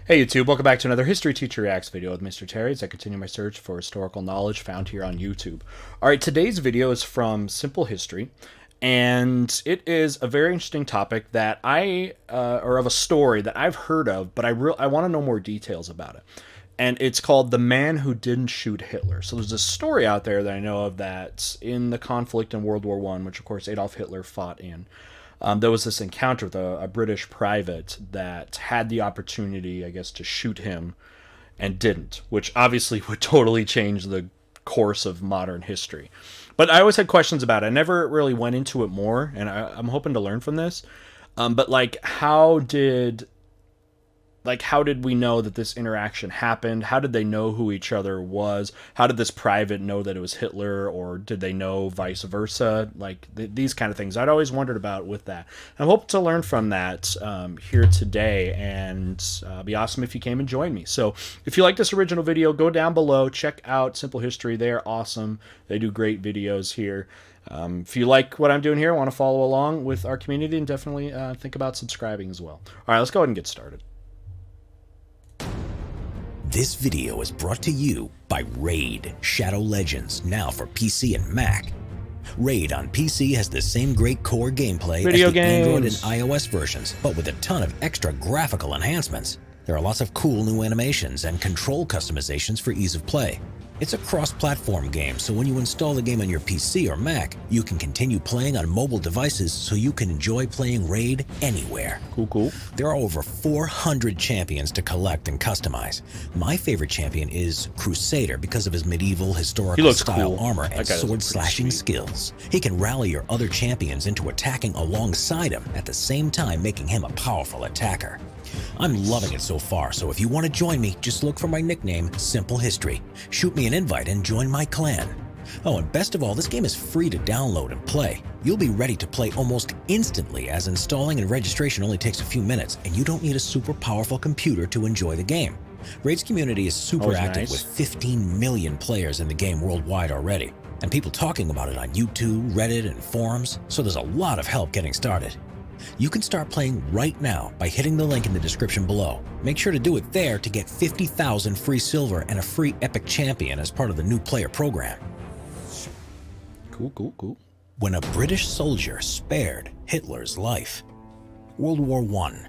Hey YouTube, welcome back to another History Teacher Reacts video with Mr. Terry as I continue my search for historical knowledge found here on YouTube. Alright, today's video is from Simple History, and it is a very interesting topic that or of a story that I've heard of, but I want to know more details about it. And it's called The Man Who Didn't Shoot Hitler. So there's a story out there that I know of that's in the conflict in World War I, which of course Adolf Hitler fought in. There was this encounter with a British private that had the opportunity, I guess, to shoot him and didn't, which obviously would totally change the course of modern history. But I always had questions about it. I never really went into it more, and I'm hoping to learn from this. But how did we know that this interaction happened? How did they know who each other was? How did this private know that it was Hitler, or did they know vice versa? These kind of things I'd always wondered about with that. I'm hoping to learn from that here today, and it'd be awesome if you came and joined me. So if you like this original video, go down below, check out Simple History. They're awesome. They do great videos here. If you like what I'm doing here, want to follow along with our community, and definitely think about subscribing as well. All right, let's go ahead and get started. This video is brought to you by Raid Shadow Legends, now for PC and Mac. Raid on PC has the same great core gameplay as the Android and iOS versions, but with a ton of extra graphical enhancements. There are lots of cool new animations and control customizations for ease of play. It's a cross-platform game, so when you install the game on your PC or Mac, you can continue playing on mobile devices so you can enjoy playing Raid anywhere. Cool. There are over 400 champions to collect and customize. My favorite champion is Crusader because of his medieval historical style armor and sword-slashing skills. He can rally your other champions into attacking alongside him, at the same time making him a powerful attacker. I'm loving it so far, so if you want to join me, just look for my nickname, Simple History. Shoot me an invite and join my clan. Oh, and best of all, this game is free to download and play. You'll be ready to play almost instantly, as installing and registration only takes a few minutes, and you don't need a super powerful computer to enjoy the game. Raid's community is super active with 15 million players in the game worldwide already, and people talking about it on YouTube, Reddit, and forums, so there's a lot of help getting started. You can start playing right now by hitting the link in the description below. Make sure to do it there to get 50,000 free silver and a free epic champion as part of the new player program. Cool. When a British soldier spared Hitler's life. World War I.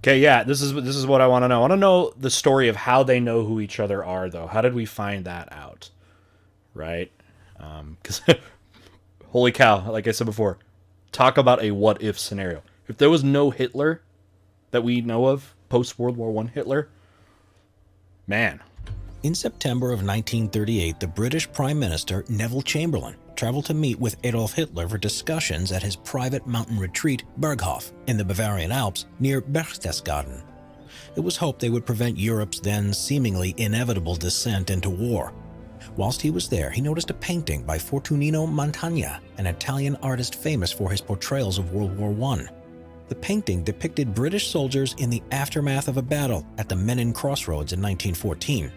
Okay, yeah, this is what I want to know. I want to know the story of how they know who each other are, though. How did we find that out? Right? Because, holy cow, like I said before, talk about a what-if scenario. If there was no Hitler that we know of, post-World War I Hitler, man. In September of 1938, the British Prime Minister Neville Chamberlain traveled to meet with Adolf Hitler for discussions at his private mountain retreat, Berghof, in the Bavarian Alps near Berchtesgaden. It was hoped they would prevent Europe's then seemingly inevitable descent into war. Whilst he was there, he noticed a painting by Fortunino Montagna, an Italian artist famous for his portrayals of World War I. The painting depicted British soldiers in the aftermath of a battle at the Menin Crossroads in 1914.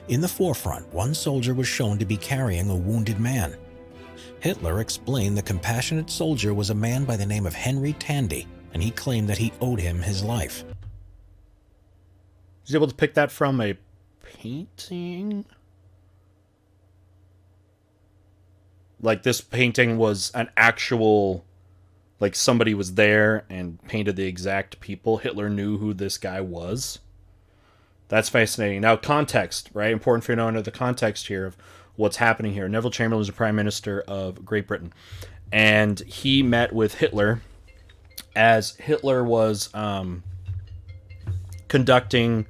In the forefront, one soldier was shown to be carrying a wounded man. Hitler explained the compassionate soldier was a man by the name of Henry Tandy, and he claimed that he owed him his life. Was he able to pick that from a painting? Like, this painting was an actual, like, somebody was there and painted the exact people. Hitler knew who this guy was. That's fascinating. Now, context, right? Important for you to know the context here of what's happening here. Neville Chamberlain was the Prime Minister of Great Britain, and he met with Hitler as Hitler was conducting,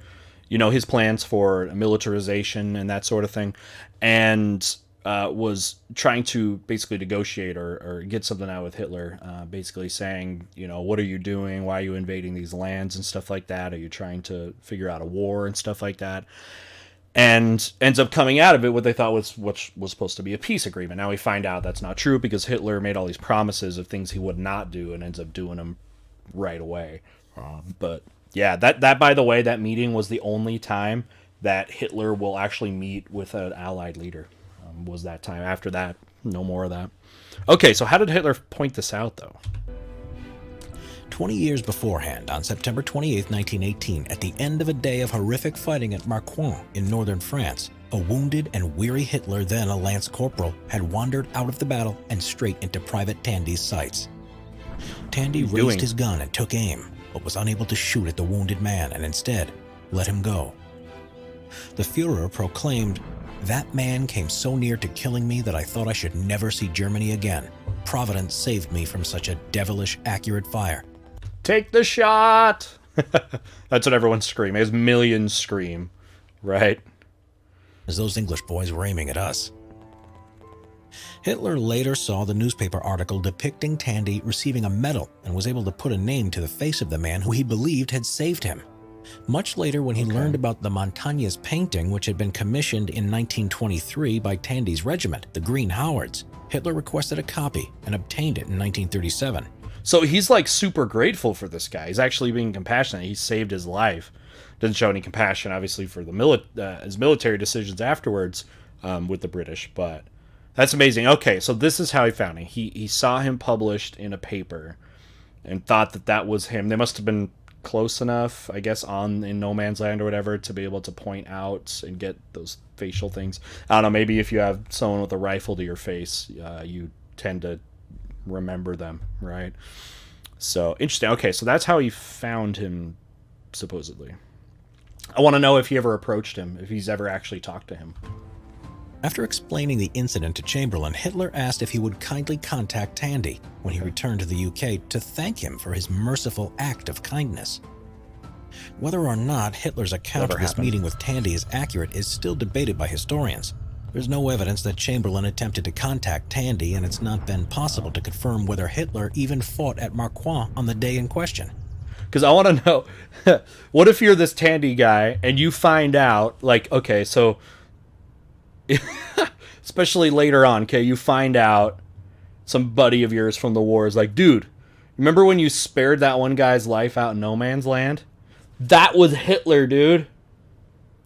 his plans for militarization and that sort of thing, and was trying to basically negotiate or get something out with Hitler, basically saying, what are you doing? Why are you invading these lands and stuff like that? Are you trying to figure out a war and stuff like that? And ends up coming out of it what they thought was supposed to be a peace agreement. Now we find out that's not true because Hitler made all these promises of things he would not do and ends up doing them right away. But yeah, that by the way, that meeting was the only time that Hitler will actually meet with an Allied leader. Was that time. After that, no more of that. Okay, so how did Hitler point this out, though? 20 years beforehand, on September 28, 1918, at the end of a day of horrific fighting at Marcoing in northern France, a wounded and weary Hitler, then a lance corporal, had wandered out of the battle and straight into Private Tandy's sights. Tandy raised his gun and took aim, but was unable to shoot at the wounded man and instead let him go. The Führer proclaimed, "That man came so near to killing me that I thought I should never see Germany again. Providence saved me from such a devilish accurate fire." Take the shot! That's what everyone's screaming, as millions scream, right? As those English boys were aiming at us. Hitler later saw the newspaper article depicting Tandy receiving a medal and was able to put a name to the face of the man who he believed had saved him. Much later, when he learned about the Montaigne's painting, which had been commissioned in 1923 by Tandy's regiment, the Green Howards, Hitler requested a copy and obtained it in 1937. So he's like super grateful for this guy. He's actually being compassionate. He saved his life. Doesn't show any compassion, obviously, for the his military decisions afterwards with the British, but that's amazing. Okay, so this is how he found him. He saw him published in a paper and thought that that was him. They must have been close enough, I guess, in no man's land or whatever, to be able to point out and get those facial things. I don't know, maybe if you have someone with a rifle to your face, you tend to remember them, right? So, interesting. Okay, so that's how he found him, supposedly. I want to know if he ever approached him, if he's ever actually talked to him. After explaining the incident to Chamberlain, Hitler asked if he would kindly contact Tandy when he returned to the UK to thank him for his merciful act of kindness. Whether or not Hitler's account of this meeting with Tandy is accurate is still debated by historians. There's no evidence that Chamberlain attempted to contact Tandy, and it's not been possible to confirm whether Hitler even fought at Marcoing on the day in question. Because I want to know, what if you're this Tandy guy and you find out, like, okay, so, especially later on, okay, you find out some buddy of yours from the war is like, dude, remember when you spared that one guy's life out in no man's land? That was Hitler, dude.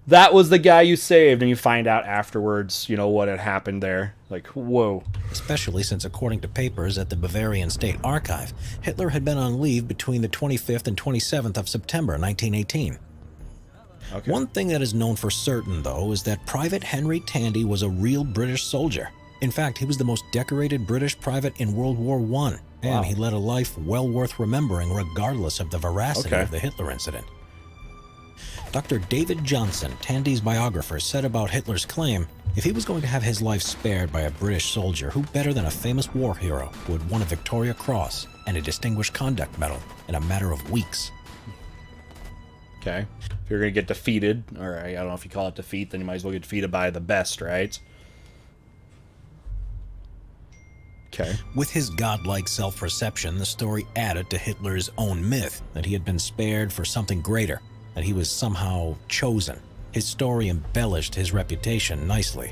That was the guy you saved, and you find out afterwards, you know, what had happened there. Like, whoa. Especially since, according to papers at the Bavarian State Archive, Hitler had been on leave between the 25th and 27th of September 1918. Okay. One thing that is known for certain, though, is that Private Henry Tandy was a real British soldier. In fact, he was the most decorated British private in World War I, and he led a life well worth remembering regardless of the veracity of the Hitler incident. Dr. David Johnson, Tandy's biographer, said about Hitler's claim, if he was going to have his life spared by a British soldier, who better than a famous war hero who had won a Victoria Cross and a Distinguished Conduct Medal in a matter of weeks? Okay. If you're going to get defeated, or I don't know if you call it defeat, then you might as well get defeated by the best, right? Okay. With his godlike self-perception, the story added to Hitler's own myth that he had been spared for something greater, that he was somehow chosen. His story embellished his reputation nicely.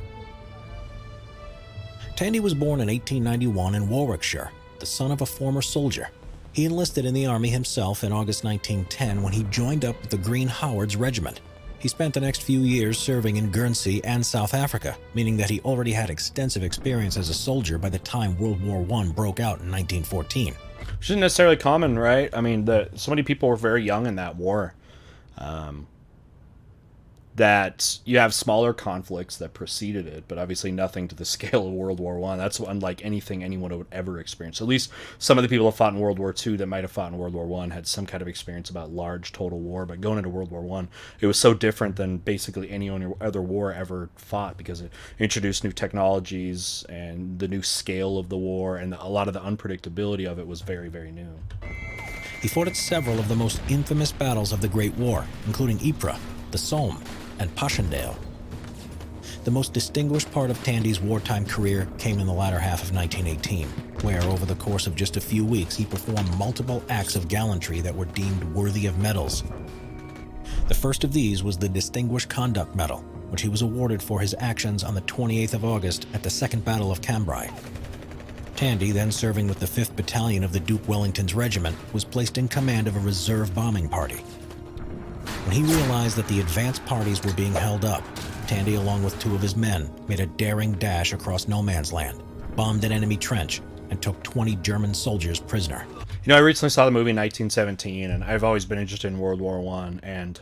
Tandy was born in 1891 in Warwickshire, the son of a former soldier. He enlisted in the army himself in August 1910 when he joined up with the Green Howards Regiment. He spent the next few years serving in Guernsey and South Africa, meaning that he already had extensive experience as a soldier by the time World War I broke out in 1914. Which isn't necessarily common, right? I mean, so many people were very young in that war. That you have smaller conflicts that preceded it, but obviously nothing to the scale of World War I. That's unlike anything anyone would ever experience. At least some of the people that fought in World War II that might have fought in World War I had some kind of experience about large total war, but going into World War I, it was so different than basically any other war ever fought, because it introduced new technologies and the new scale of the war, and a lot of the unpredictability of it was very, very new. He fought at several of the most infamous battles of the Great War, including Ypres, the Somme, and Passchendaele. The most distinguished part of Tandy's wartime career came in the latter half of 1918, where over the course of just a few weeks he performed multiple acts of gallantry that were deemed worthy of medals. The first of these was the Distinguished Conduct Medal, which he was awarded for his actions on the 28th of August at the Second Battle of Cambrai. Tandy, then serving with the 5th Battalion of the Duke Wellington's regiment, was placed in command of a reserve bombing party. When he realized that the advance parties were being held up, Tandy, along with 2 of his men, made a daring dash across no man's land, bombed an enemy trench, and took 20 German soldiers prisoner. I recently saw the movie 1917, and I've always been interested in World War One. And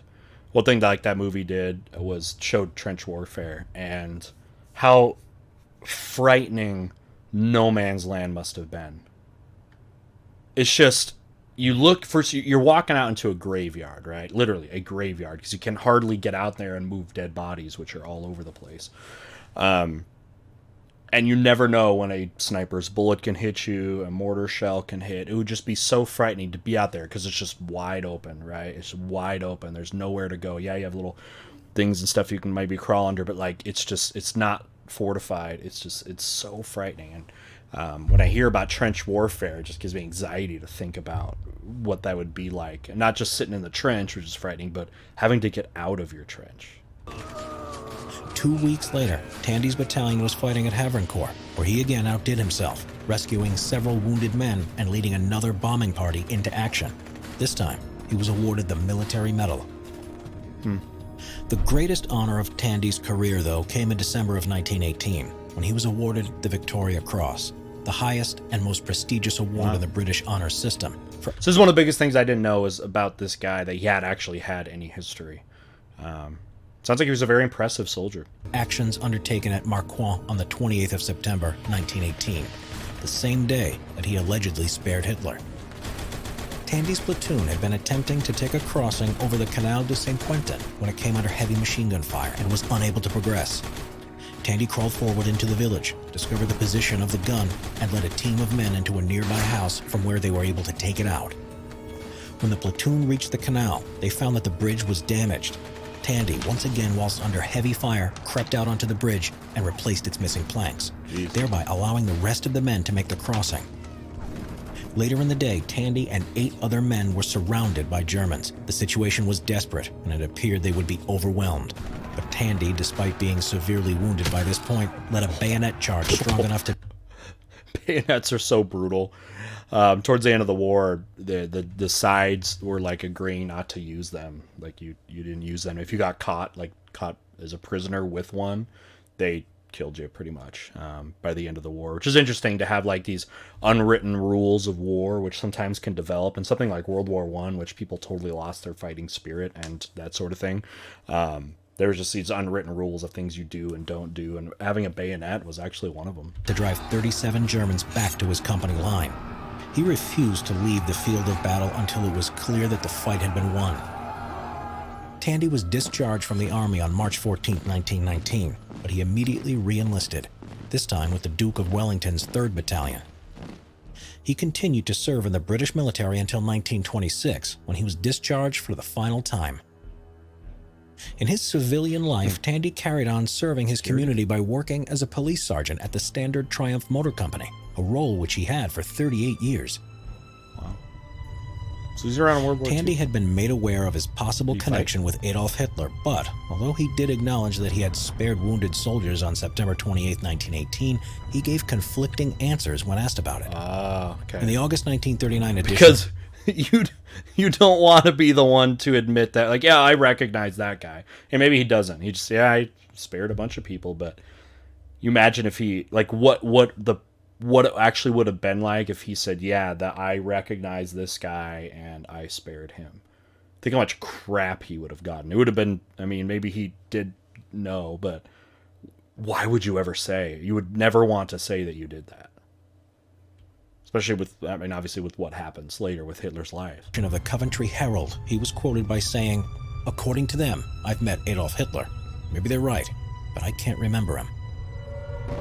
one thing that that movie did was showed trench warfare and how frightening no man's land must have been. It's just, you look first, you're walking out into a graveyard, right? Literally a graveyard, because you can hardly get out there and move dead bodies, which are all over the place. And you never know when a sniper's bullet can hit you, a mortar shell can hit. It would just be so frightening to be out there because it's just wide open, right? It's wide open. There's nowhere to go. Yeah, you have little things and stuff you can maybe crawl under, but like it's not fortified. It's so frightening. And when I hear about trench warfare, it just gives me anxiety to think about what that would be like. And not just sitting in the trench, which is frightening, but having to get out of your trench. 2 weeks later, Tandy's battalion was fighting at Havrincourt, where he again outdid himself, rescuing several wounded men and leading another bombing party into action. This time, he was awarded the Military Medal. The greatest honor of Tandy's career, though, came in December of 1918, when he was awarded the Victoria Cross, the highest and most prestigious award in the British honor system. So this is one of the biggest things I didn't know was about this guy, that he had actually had any history. Sounds like he was a very impressive soldier. Actions undertaken at Marcoing on the 28th of September, 1918, the same day that he allegedly spared Hitler. Tandy's platoon had been attempting to take a crossing over the Canal de Saint-Quentin when it came under heavy machine gun fire and was unable to progress. Tandy crawled forward into the village, discovered the position of the gun, and led a team of men into a nearby house from where they were able to take it out. When the platoon reached the canal, they found that the bridge was damaged. Tandy, once again whilst under heavy fire, crept out onto the bridge and replaced its missing planks, thereby allowing the rest of the men to make the crossing. Later in the day, Tandy and 8 other men were surrounded by Germans. The situation was desperate, and it appeared they would be overwhelmed. But Tandy, despite being severely wounded by this point, led a bayonet charge strong enough to... Bayonets are so brutal. Towards the end of the war, the sides were like agreeing not to use them. Like you didn't use them. If you got caught as a prisoner with one, they killed you pretty much by the end of the war, which is interesting to have like these unwritten rules of war, which sometimes can develop in something like World War One, which people totally lost their fighting spirit and that sort of thing. There's just these unwritten rules of things you do and don't do, and having a bayonet was actually one of them. To drive 37 Germans back to his company line. He refused to leave the field of battle until it was clear that the fight had been won. Tandy was discharged from the army on March 14, 1919, but he immediately re-enlisted, this time with the Duke of Wellington's 3rd Battalion. He continued to serve in the British military until 1926, when he was discharged for the final time. In his civilian life, Tandy carried on serving his community by working as a police sergeant at the Standard Triumph Motor Company, a role which he had for 38 years. Wow. So he's around World War II. Tandy had been made aware of his possible connection with Adolf Hitler, but although he did acknowledge that he had spared wounded soldiers on September 28, 1918, he gave conflicting answers when asked about it. Okay. In the August 1939 edition... Because you don't want to be the one to admit that, like, yeah, I recognize that guy. And maybe he doesn't. He just, yeah, I spared a bunch of people, but you imagine if he, like, what it actually would have been like if he said, yeah, that I recognize this guy and I spared him. Think how much crap he would have gotten. It would have been, I mean, maybe he did know, but why would you ever say? You would never want to say that you did that. Especially with, I mean, obviously with what happens later with Hitler's life. Of the Coventry Herald, he was quoted by saying, "According to them, I've met Adolf Hitler. Maybe they're right, but I can't remember him."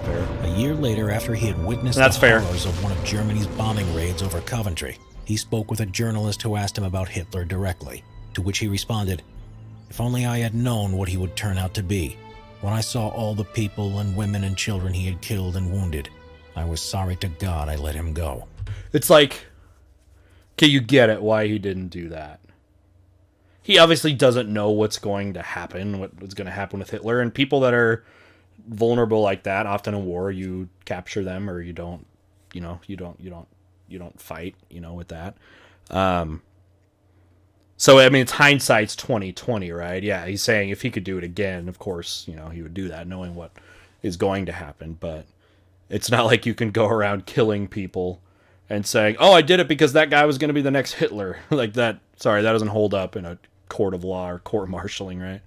Fair. A year later, after he had witnessed That's the horrors of one of Germany's bombing raids over Coventry, he spoke with a journalist who asked him about Hitler directly, to which he responded, "If only I had known what he would turn out to be. When I saw all the people and women and children he had killed and wounded, I was sorry to God I let him go." It's like, okay, you get it, why he didn't do that. He obviously doesn't know what's going to happen, what's going to happen with Hitler, and people that are vulnerable like that, often in war, you capture them, or you don't, you don't fight, with that. So, I mean, it's hindsight's 20/20, right? Yeah, he's saying if he could do it again, of course, he would do that, knowing what is going to happen, but it's not like you can go around killing people and saying, "Oh, I did it because that guy was going to be the next Hitler." Like that. Sorry, that doesn't hold up in a court of law or court-martialing, right?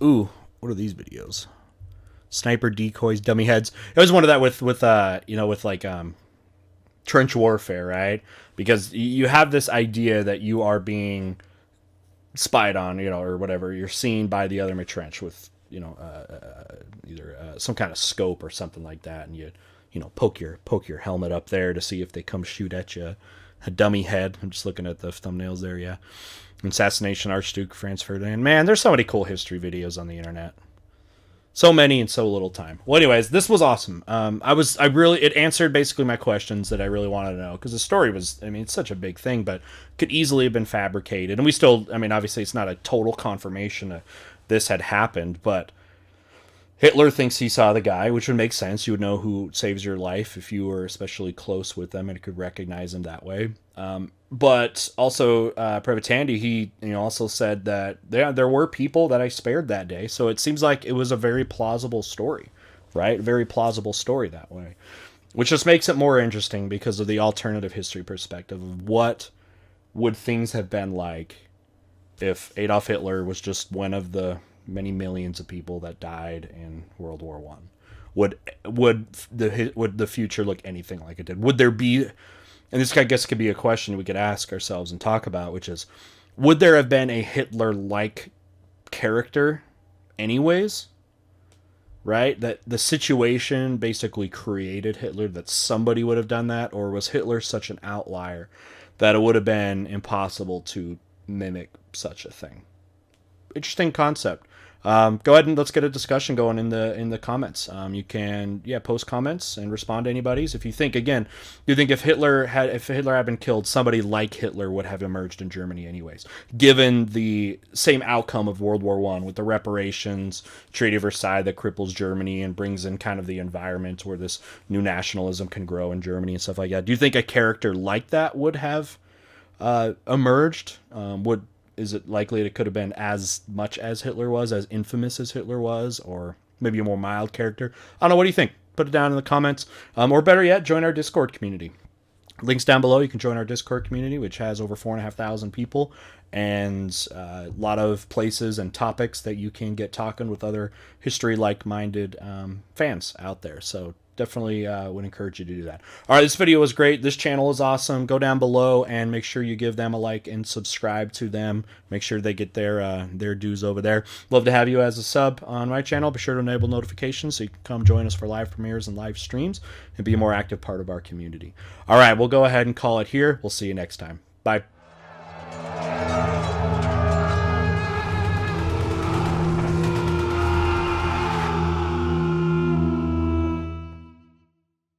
Ooh, what are these videos? Sniper decoys, dummy heads. It was one of that with you know, with like trench warfare, right? Because you have this idea that you are being spied on, you know, or whatever. You're seen by the other trench with, you know, either some kind of scope or something like that, and you know, poke your helmet up there to see if they come shoot at you. A dummy head. I'm just looking at the thumbnails there. Yeah, assassination Archduke Franz Ferdinand. Man, there's so many cool history videos on the internet. So many in so little time. Well, anyways, this was awesome. It answered basically my questions that I really wanted to know, because the story was, I mean, it's such a big thing, but could easily have been fabricated. And we still, I mean, obviously it's not a total confirmation that this had happened, but Hitler thinks he saw the guy, which would make sense. You would know who saves your life if you were especially close with them and could recognize him that way. But also, Private Tandy, he also said that there were people that I spared that day. So it seems like it was a very plausible story, right? A very plausible story that way, which just makes it more interesting because of the alternative history perspective of what would things have been like if Adolf Hitler was just one of the many millions of people that died in World War One. Would the future look anything like it did? Would there be, and this I guess could be a question we could ask ourselves and talk about, which is, would there have been a Hitler-like character anyways? Right? That the situation basically created Hitler, that somebody would have done that, or was Hitler such an outlier that it would have been impossible to mimic such a thing? Interesting concept. Go ahead and let's get a discussion going in the comments. You can post comments and respond to anybody's. If you think, again, you think if Hitler had been killed, somebody like Hitler would have emerged in Germany anyways, given the same outcome of World War One with the reparations, Treaty of Versailles that cripples Germany and brings in kind of the environment where this new nationalism can grow in Germany and stuff like that. Do you think a character like that would have emerged? Is it likely it could have been as much as Hitler was, as infamous as Hitler was, or maybe a more mild character? I don't know. What do you think? Put it down in the comments. Or better yet, join our Discord community. Links down below. You can join our Discord community, which has over 4,500 people, and a lot of places and topics that you can get talking with other history like-minded fans out there. So definitely would encourage you to do that. All right, this video was great. This channel is awesome. Go down below and make sure you give them a like and subscribe to them. Make sure they get their dues over there. Love to have you as a sub on my channel. Be sure to enable notifications so you can come join us for live premieres and live streams and be a more active part of our community. All right, we'll go ahead and call it here. We'll see you next time. Bye.